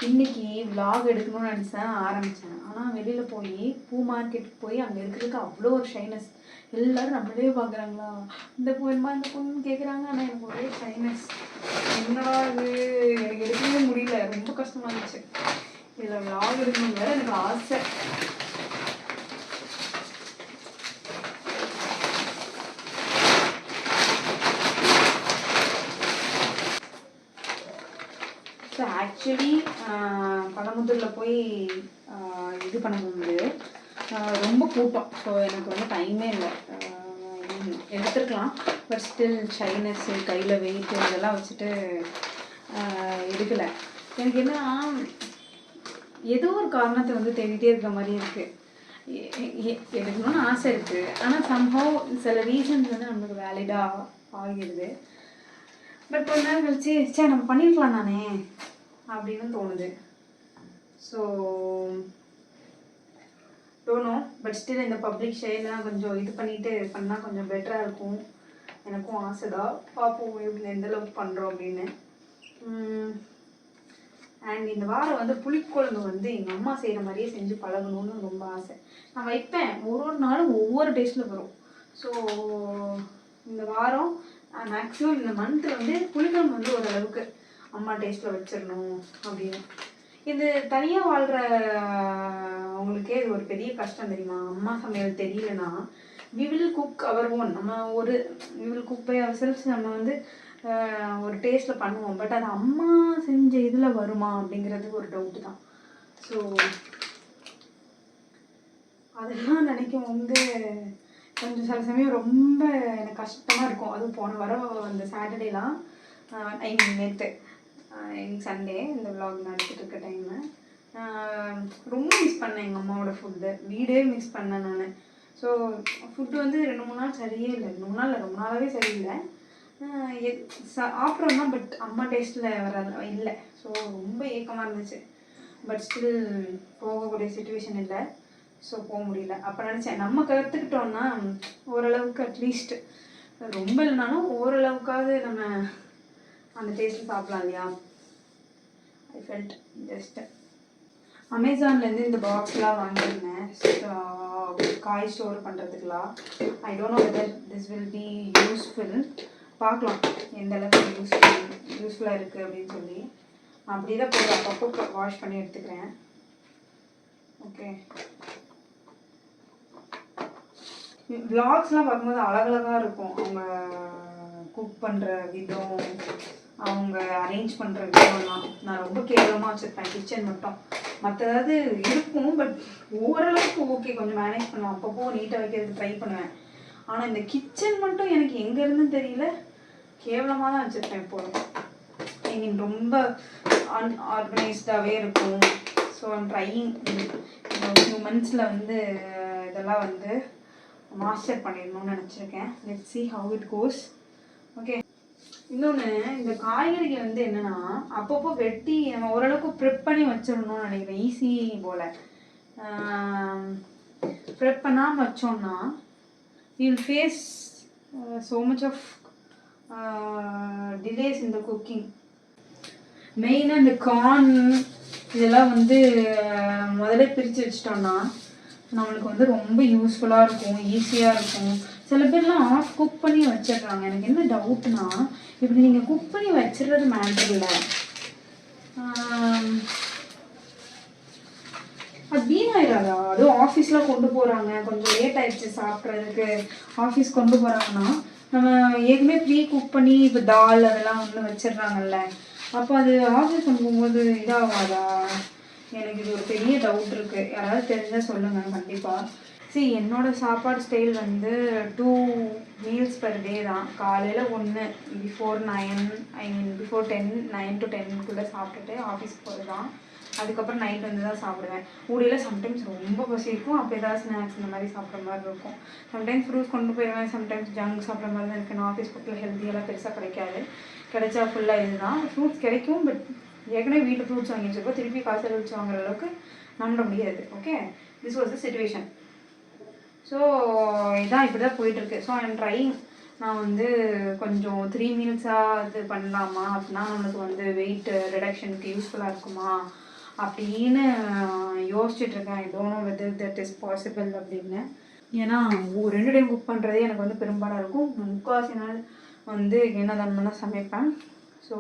இன்னைக்கு vlog எடுக்கணும்னு நினச்சேன் ஆரம்பித்தேன். ஆனால் வெளியில் போய் பூ மார்க்கெட்டுக்கு போய் அங்கே இருக்கிறதுக்கு அவ்வளோ ஒரு ஷைனஸ். எல்லோரும் நம்மளே பார்க்குறாங்களா, இந்த பூ என்னமா இந்த பூன்னு கேட்குறாங்க. ஆனால் எனக்கு ஒரே ஷைனஸ். என்னடா இது, எனக்கு எடுக்கவே முடியல, ரொம்ப கஷ்டமாக இருந்துச்சு. இதில் vlog எடுக்கணும் வேறு எனக்கு ஆசை. ஸோ ஆக்சுவலி பழமுத்தூரில் போய் இது பண்ண முடியாது, ரொம்ப கூட்டம். ஸோ எனக்கு வந்து டைமே இல்லை. எடுத்துருக்கலாம், பட் ஸ்டில் ஷைனஸ்ஸு, கையில் வெயிட்டு இதெல்லாம் வச்சுட்டு எடுக்கலை. எனக்கு என்ன, ஏதோ ஒரு காரணத்தை வந்து தேடிட்டே இருக்கிற மாதிரி இருக்குது. எடுக்கணும்னு ஆசை இருக்குது, ஆனால் சம்ஹவ் சில ரீசன்ஸ் வந்து நம்மளுக்கு வேலிடாக ஆகிடுது. பட் கொஞ்ச நேரம் கழிச்சு சரி நம்ம பண்ணியிருக்கலாம் தானே அப்படின்னு தோணுது. ஸோ டோனோ, பட் ஸ்டில் இந்த பப்ளிக் ஷேர்லாம் கொஞ்சம் இது பண்ணிட்டு பண்ணால் கொஞ்சம் பெட்டராக இருக்கும். எனக்கும் ஆசை தான், பார்ப்போம் எப்படி எந்த அளவுக்கு பண்ணுறோம் அப்படின்னு. அண்ட் இந்த வாரம் வந்து புளிக்குழம்பு வந்து எங்கள் அம்மா செய்கிற மாதிரியே செஞ்சு பழகணும்னு ரொம்ப ஆசை. நான் வைப்பேன், ஒரு நாளும் ஒவ்வொரு டேஸ்ட்டில் வரும். ஸோ இந்த வாரம் மேக்ஸிமம் இந்த மந்த்து வந்து புளிக்குழம்பு வந்து ஓரளவுக்கு அம்மா டேஸ்ட்டில் வச்சிடணும் அப்படின்னு. இது தனியாக வாழ்கிற அவங்களுக்கே இது ஒரு பெரிய கஷ்டம் தெரியுமா. அம்மா சமையல் தெரியலனா we will cook our own. நம்ம we will cook by ourselves. நம்ம வந்து ஒரு டேஸ்ட்டில் பண்ணுவோம், பட் அது அம்மா செஞ்ச இதில் வருமா அப்படிங்கிறது ஒரு டவுட்டு தான். ஸோ அதெல்லாம் நினைக்கும் வந்து கொஞ்சம் சில சமயம் ரொம்ப எனக்கு கஷ்டமாக இருக்கும். அதுவும் போன வாரம் அந்த சாட்டர்டேலாம், ஐ மீன் நேற்று எங்கள் சண்டே இந்த விலாக் நடத்திட்டு இருக்க டைமு ரொம்ப மிஸ் பண்ணேன் எங்கள் அம்மாவோட ஃபுட்டு. வீடே மிஸ் பண்ணேன் நான். ஸோ ஃபுட்டு வந்து 2-3 நாள் சரியே இல்லை, 2 நாள் ரொம்ப நாளாகவே சரியில்லை. சாப்பிட்றோம்னா பட் அம்மா டேஸ்ட்டில் வர இல்லை. ஸோ ரொம்ப ஏக்கமாக இருந்துச்சு. பட் ஸ்டில் போகக்கூடிய சுச்சுவேஷன் இல்லை. ஸோ போக முடியல. அப்போ நினச்சேன் நம்ம கற்றுக்கிட்டோன்னா ஓரளவுக்கு அட்லீஸ்ட் ரொம்ப இல்லைனாலும் ஓரளவுக்காவது நம்ம அந்த டேஸ்ட்டு சாப்பிடலாம் இல்லையா. I felt just. அமேசான்லேருந்து இந்த பாக்ஸ்லாம் வாங்கியிருந்தேன் காய் ஸ்டோர் பண்ணுறதுக்குலாம். I don't know whether this will be useful. பார்க்கலாம் எந்த அளவுக்கு யூஸ்ஃபுல்லாக இருக்குது அப்படின்னு சொல்லி. நான் அப்படி தான் போய் அப்பப்போ வாஷ் பண்ணி எடுத்துக்கிறேன். ஓகே, விளாக்ஸ்லாம் பார்க்கும்போது அழகழகாக இருக்கும். அவங்க குக் பண்ணுற விதம், அவங்க அரேஞ்ச் பண்ணுற விதம்லாம். நான் ரொம்ப கேவலமாக வச்சுருப்பேன் கிச்சன் மட்டும். மற்றதாவது இருக்கும், பட் ஓரளவுக்கு ஓகே, கொஞ்சம் மேனேஜ் பண்ணுவேன். அப்பப்போ நீட்டாக வைக்கிறதுக்கு ட்ரை பண்ணுவேன். ஆனால் இந்த கிச்சன் மட்டும் எனக்கு எங்கேருந்துன்னு தெரியல, கேவலமாக தான் வச்சுருப்பேன் எப்போதும். ஐ மீன் ரொம்ப அன்ஆர்கனைஸ்டாகவே இருக்கும். ஸோ ஐம் ட்ரையிங் இந்த ஃபியூ மந்த்ஸில் வந்து இதெல்லாம் வந்து மாஸ்டர் பண்ணிடணும்னு நினச்சிருக்கேன். Let's see how it goes. Okay, இன்னொன்று இந்த காய்கறிகள் வந்து என்னென்னா அப்பப்போ வெட்டி நம்ம ஓரளவுக்கு ப்ரிப் பண்ணி வச்சிடணும்னு நினைக்கிறேன். ஈஸி போல் ப்ரிப் பண்ணாமல் வச்சோன்னா we will face so much of delays in the cooking. மெயினாக இந்த கார்ன் இதெல்லாம் வந்து முதல்ல பிரித்து வச்சிட்டோன்னா நம்மளுக்கு வந்து ரொம்ப யூஸ்ஃபுல்லாக இருக்கும், ஈஸியாக இருக்கும். சில பேர்லாம் ஆஃப் குக் பண்ணி வச்சிடுறாங்க. எனக்கு என்ன டவுட்னா, இப்படி நீங்கள் குக் பண்ணி வச்சிடுறது மேட்டர் இல்லை, அது வீணாயிடாதா? அதுவும் ஆஃபீஸில் கொண்டு போகிறாங்க, கொஞ்சம் லேட் ஆகிடுச்சு சாப்பிட்றதுக்கு, ஆஃபீஸ் கொண்டு போகிறாங்கன்னா நம்ம ஏற்கனவே ப்ரீ குக் பண்ணி இப்போ தால் அதெல்லாம் ஒன்று வச்சிடுறாங்கல்ல, அப்போ அது ஆஃபீஸ் கொண்டு போகும்போது இதாகாதா? எனக்கு இது ஒரு பெரிய டவுட் இருக்குது. யாராவது தெரிஞ்சால் சொல்லுங்கள் கண்டிப்பாக. சரி, என்னோடய சாப்பாடு ஸ்டைல் வந்து 2 மீல்ஸ் பர் டே தான். காலையில் ஒன்று before 9, I mean before 10, 9 to 10 சாப்பிட்டுட்டு ஆஃபீஸ்க்கு போகிறது தான். அதுக்கப்புறம் நைட் வந்து தான் சாப்பிடுவேன். ஊடியில் சம்டைம்ஸ் ரொம்ப பசி இருக்கும், அப்போ ஏதாவது ஸ்நாக்ஸ் இந்த மாதிரி சாப்பிட்ற மாதிரி இருக்கும். சம்டைம்ஸ் ஃப்ரூட்ஸ் கொண்டு போயிடுவேன், சம்டைம்ஸ் ஜங்க் சாப்பிட்ற மாதிரி தான் இருக்குது. நான் ஆஃபீஸ் பக்கத்தில் ஹெல்த்தியெல்லாம் பெருசாக கிடைக்காது. கிடைச்சா ஃபுல்லாக இதுதான். ஃப்ரூட்ஸ் கிடைக்கும், பட் ஏற்கனவே வீட்டில் ஃப்ரூட்ஸ் வாங்கி வச்சுருக்கோம், திருப்பி காசு வச்சு வாங்குற அளவுக்கு நம்ப முடியாது. Okay, this was the situation. So இதான் இப்படி தான் போயிட்டுருக்கு. So I'm trying. நான் வந்து கொஞ்சம் 3 மீல்ஸாக இது பண்ணலாமா, அப்படின்னா நம்மளுக்கு வந்து வெயிட் ரிடக்ஷனுக்கு யூஸ்ஃபுல்லாக இருக்குமா அப்படின்னு யோசிச்சுட்ருக்கேன். I don't know whether that is possible அப்படின்னு. ஏன்னா 2 டைம் குக் பண்ணுறதே எனக்கு வந்து பெரும்பாடாக இருக்கும். முக்கால்வாசி நாள் வந்து என்ன தன்மனா சமைப்பேன். So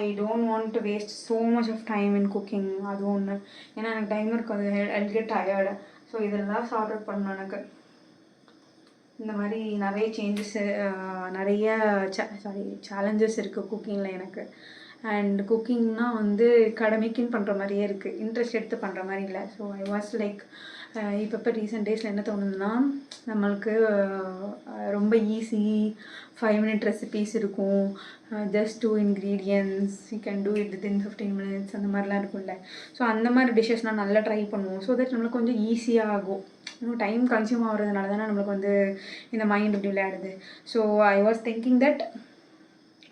I don't want to waste so much of time in cooking. அது ஒன்று. ஏன்னா எனக்கு டைம் இருக்காது, ஐ கெட் டயர்டு. ஸோ இதெல்லாம் சார்ட் அவுட் பண்ணணும். எனக்கு இந்த மாதிரி நிறைய சேஞ்சஸ், நிறைய சேலஞ்சஸ் இருக்குது குக்கிங்கில் எனக்கு. அண்ட் குக்கிங்னால் வந்து கடமைக்குன்னு பண்ணுற மாதிரியே இருக்குது, இன்ட்ரெஸ்ட் எடுத்து பண்ணுற மாதிரி இல்லை. ஸோ ஐ வாஸ் லைக் இப்போ ரீசெண்ட் டேஸில் என்ன தோணுதுன்னா, நம்மளுக்கு ரொம்ப ஈஸி 5 minute ரெசிபீஸ் இருக்கும், just 2 ingredients, you can do it within 15 minutes, அந்த மாதிரிலாம் இருக்கும்ல. ஸோ அந்த மாதிரி டிஷ்ஷஸ்னால் நல்லா ட்ரை பண்ணுவோம். ஸோ தட் நம்மளுக்கு கொஞ்சம் ஈஸியாக ஆகும். இன்னும் டைம் கன்சியூம் ஆகிறதுனால தானே நம்மளுக்கு வந்து இந்த மைண்ட் இப்படி விளையாடுது. So I was thinking that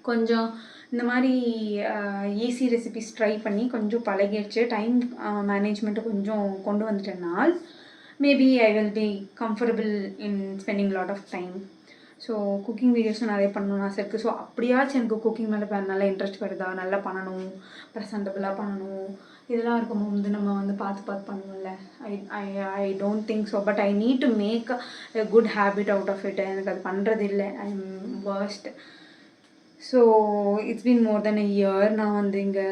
கொஞ்சம் இந்த மாதிரி ஈஸி ரெசிபிஸ் ட்ரை பண்ணி கொஞ்சம் பழகிடுச்சு, டைம் மேனேஜ்மெண்ட்டு கொஞ்சம் கொண்டு வந்துட்டேனால் maybe I will be comfortable in spending lot of time. So cooking வீடியோஸும் நிறைய பண்ணணும்னு ஆசை இருக்குது. ஸோ அப்படியாச்சும் எனக்கு குக்கிங் மேலே நல்லா இன்ட்ரெஸ்ட் வருதா, நல்லா பண்ணணும், ப்ரெசன்டபுளாக பண்ணணும், இதெல்லாம் இருக்கும்போது வந்து நம்ம வந்து பார்த்து பண்ணுவோம்ல. I don't think so, but I need to make a good habit out of it. எனக்கு அது பண்ணுறது இல்லை, I am worst. So it's been more than a year நான் வந்து இங்கே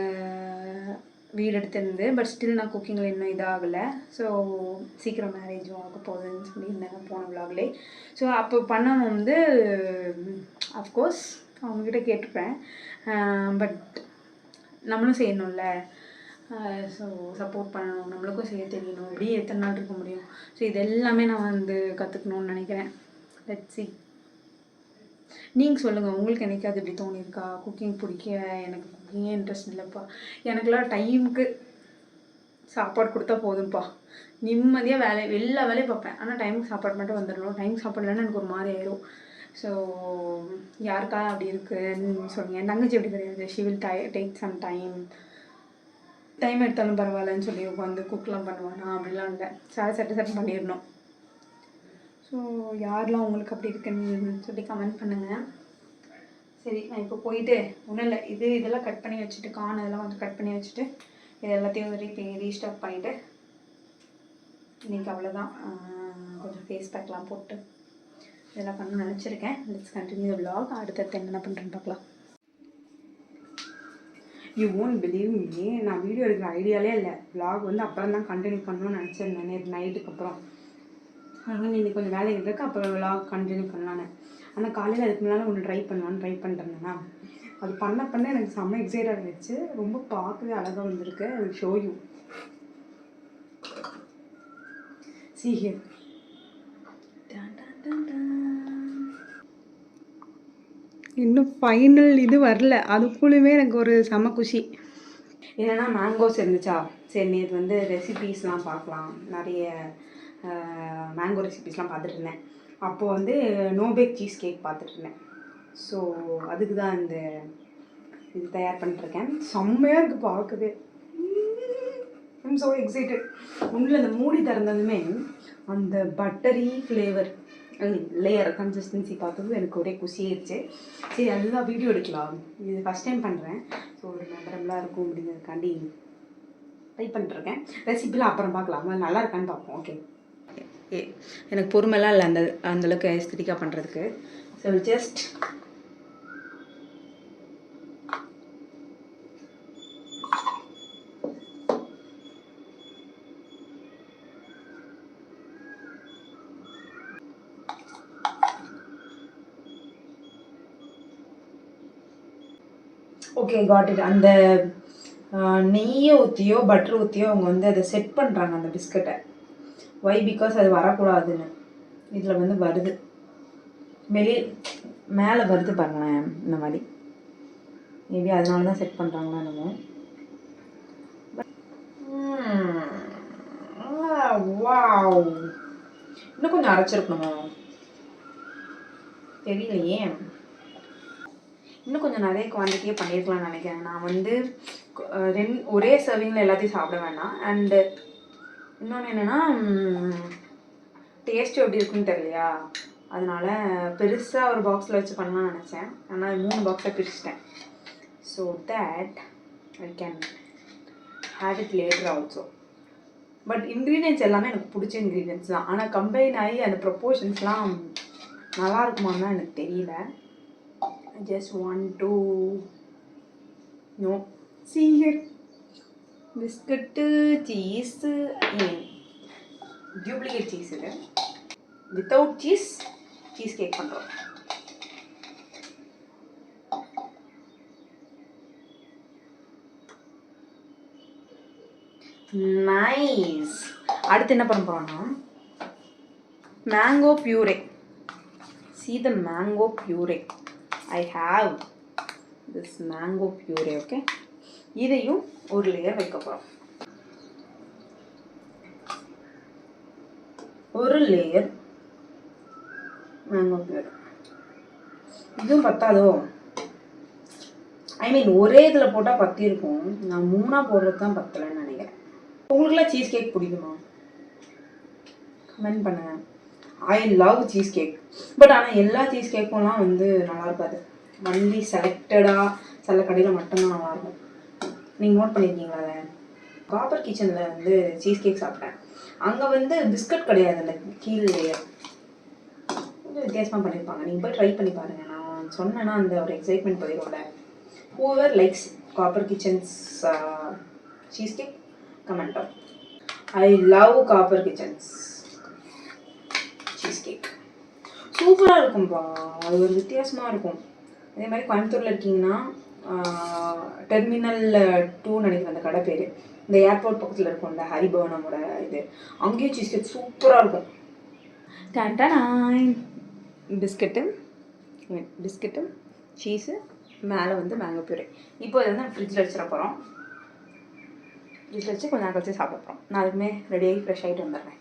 வீடு எடுத்திருந்து. பட் ஸ்டில் நான் குக்கிங்கில் இன்னும் இதாகலை. ஸோ சீக்கிரம் மேரேஜும் ஆக போகுதுன்னு சொல்லியிருந்தேன் போன விலாக்லே. ஸோ அப்போ பண்ணவங்க வந்து அஃப்கோர்ஸ் அவங்கக்கிட்ட கேட்டுப்பேன், பட் நம்மளும் செய்யணும்ல. ஸோ சப்போர்ட் பண்ணணும், நம்மளுக்கும் செய்ய தெரியணும், இப்படியே எத்தனை நாள் இருக்க முடியும். ஸோ இது எல்லாமே நான் வந்து கற்றுக்கணுன்னு நினைக்கிறேன். Let's see. நீங்கள் சொல்லுங்கள், உங்களுக்கு என்னைக்காவது இப்படி தோணியிருக்கா குக்கிங் பிடிக்க, எனக்கு குக்கிங்கே இன்ட்ரெஸ்ட் இல்லைப்பா, எனக்குலாம் டைமுக்கு சாப்பாடு கொடுத்தா போதும்ப்பா, நிம்மதியாக எல்லா வேலையும் பார்ப்பேன், ஆனால் டைமுக்கு சாப்பாடு மட்டும் வந்துடணும், டைம் சாப்பிட்லன்னா எனக்கு ஒரு மாதிரி ஆயிடும். ஸோ யாருக்கா அப்படி இருக்குன்னு சொல்லுங்கள். என் தங்கச்சி எப்படி கிடையாது, she will take some time எடுத்தாலும் பரவாயில்லன்னு சொல்லி உட்காந்து குக்லாம் பண்ணுவானா, அப்படிலாம் இல்லை, சட்டு பண்ணிடணும். ஸோ யாரெலாம் உங்களுக்கு அப்படி இருக்குன்னு சொல்லி கமெண்ட் பண்ணுங்கள். சரி, நான் இப்போ போயிட்டு ஒன்றும் இல்லை, இதெல்லாம் கட் பண்ணி வச்சுட்டு, இதெல்லாம் கொஞ்சம் கட் பண்ணி வச்சுட்டு, இது எல்லாத்தையும் ரீஸ்டார்ட் பண்ணிவிட்டு, இன்றைக்கி அவ்வளோதான். கொஞ்சம் ஃபேஸ் பேக்லாம் போட்டு இதெல்லாம் பண்ணணும்னு நினச்சிருக்கேன். Let's continue vlog. அடுத்தடுத்து என்னென்ன பண்ணுறேன்னு பார்க்கலாம். யூ ஓன்ட் பிலீவ் மீ, நான் வீடியோ எடுக்கிற ஐடியாலே இல்லை. விலாக் வந்து அப்புறம் தான் கண்டினியூ பண்ணணும்னு நினச்சிருந்தேன், நேற்று நைட்டுக்கு அப்புறம். அதனால் இன்னைக்கு கொஞ்சம் வேலை இருக்குது, அப்புறம் விலாக் கண்டினியூ பண்ணலான்னு. ஆனால் காலையில் அதுக்கு முன்னால் ஒன்று ட்ரை பண்ணுறேன்னா, அது பண்ண எனக்கு செம்ம எக்ஸைட் ஆகிடுச்சு. ரொம்ப பார்க்கவே அழகாக வந்திருக்கு. I will show you. See here. இன்னும் ஃபைனல் இது வரல, அதுக்குள்ளேயுமே எனக்கு ஒரு செம குஷி. என்னென்னா மேங்கோஸ் இருந்துச்சா, சரி நேற்று வந்து ரெசிபீஸ்லாம் பார்க்கலாம், நிறைய மேங்கோ ரெசிபீஸ்லாம் பார்த்துட்டு இருந்தேன். அப்போது வந்து நோபேக் சீஸ் கேக் பார்த்துட்டு இருந்தேன். ஸோ அதுக்கு தான் இந்த இது தயார் பண்ணிட்டுருக்கேன். செம்மையாக இருக்குது பார்க்குது. I'm so excited. ஒன்றில் அந்த மூடி திறந்ததுமே அந்த பட்டரி ஃப்ளேவர் லேயர் கன்சிஸ்டன்சி பார்த்தது எனக்கு ஒரே குஷியாயிடுச்சு. சரி அதுதான் வீடியோ எடுக்கலாம், இது ஃபஸ்ட் டைம் பண்ணுறேன். ஸோ ஒரு மெமரபுளாக இருக்கும் அப்படிங்கிறதுக்காண்டி ட்ரை பண்ணிட்டுருக்கேன். ரெசிபிலாம் அப்புறம் பார்க்கலாம், நல்லா இருக்கான்னு பார்ப்போம். ஓகே, எனக்கு பொறுமைலாம் இல்லை அந்தளவுக்கு எஸ்தட்டிக்காக பண்ணுறதுக்கு. So just okay got it. அந்த நெய்யை ஊற்றியோ பட்டர் ஊற்றியோ அவங்க வந்து அதை செட் பண்ணுறாங்க அந்த பிஸ்கட்டை. வை? பிகாஸ் அது வரக்கூடாதுன்னு. இதில் வந்து வருது, மேலே வருது பாருங்களேன், இந்த மாதிரி. மேபி அதனால தான் செட் பண்ணுறாங்களா என்னமோ. வாவ், இன்னும் கொஞ்சம் அரைச்சிருக்கணுமோ தெரியலையே. இன்னும் கொஞ்சம் நிறைய குவான்டிட்டியே பண்ணியிருக்கலாம்னு நினைக்கிறேன். நான் வந்து ஒரே சர்விங்கில் எல்லாத்தையும் சாப்பிட வேண்டாம். அண்டு இன்னொன்று என்னென்னா, டேஸ்ட்டு எப்படி இருக்குன்னு தெரியலையா, அதனால் பெருசாக ஒரு பாக்ஸில் வச்சு பண்ணலாம்னு நினச்சேன். ஆனால் 3 பாக்ஸாக பிரிச்சிட்டேன். So that I can had it later also. But ingredients எல்லாமே எனக்கு பிடிச்ச இன்க்ரீடியன்ட்ஸ் தான். ஆனால் கம்பைன் ஆகி அந்த ப்ரொப்போர்ஷன்ஸ்லாம் நல்லா இருக்குமான்னு தான் எனக்கு தெரியல. I just want to know. See here. Biscuit cheese duplicate cheese இது. வித்தவுட் சீஸ் கேக் பண்ணுறோம். நைஸ். அடுத்து என்ன பண்ண போகிறோன்னா mango puree. See the mango puree. I have this mango puree. Okay, இதையும் ஒரு லேயர் வைக்க போகிறோம். ஒரு லேயர் மேங்கோ பியூரே. இதுவும் பத்தாதோ? ஐ மீன் ஒரே இதில் போட்டால் பத்தி இருக்கும். நான் 3 போடுறது தான் பத்தலைன்னு நினைக்கிறேன். உங்களுக்குலாம் சீஸ் கேக் பிடிக்குமா? கமெண்ட் பண்ணுங்க. I love cheese cake. But ஆனால் எல்லா சீஸ் கேக்கும்லாம் வந்து நல்லா இருக்காது. ஒன்லி செலக்டடாக சில கடையில் மட்டும்தான் நல்லாயிருக்கும். நீங்கள் நோட் பண்ணியிருக்கீங்களா? அதை காப்பர் கிச்சனில் வந்து சீஸ் கேக் சாப்பிட்டேன். அங்கே வந்து பிஸ்கட் கிடையாது, அந்த கீழ் லேயர் கொஞ்சம் வித்தியாசமாக பண்ணியிருப்பாங்க. நீங்கள் போய் ட்ரை பண்ணி பாருங்கள். நான் சொன்னேன்னா அந்த ஒரு எக்ஸைட்மெண்ட் போயிடும்ல. Whoever likes Copper Kitchen's cheese cake comment on. I love Copper Kitchen's cheese cake. சூப்பராக இருக்கும்ப்பா. அது ஒரு வித்தியாசமாக இருக்கும். அதே மாதிரி கோயம்புத்தூரில் இருக்கீங்கன்னா டெர்மினல் 2 நினைக்கிறேன் அந்த கடை பேர். இந்த ஏர்போர்ட் பக்கத்தில் இருக்கும்ல ஹரிபவனமோட இது, அங்கேயும் சீஸ் கேக் சூப்பராக இருக்கும். டேண்டாய் பிஸ்கட்டு சீஸு மேலே வந்து மேங்கோ பியூரே. இப்போ இதை வந்து ஃப்ரிட்ஜில் வச்சிட போகிறோம். ஃப்ரிட்ஜில் வச்சு கொஞ்சம் நேரம் கழிச்சு சாப்பிட போகிறோம். நான் அதுக்குமே ரெடியாகி ஃப்ரெஷ் ஆகிட்டு வந்துடுறேன்.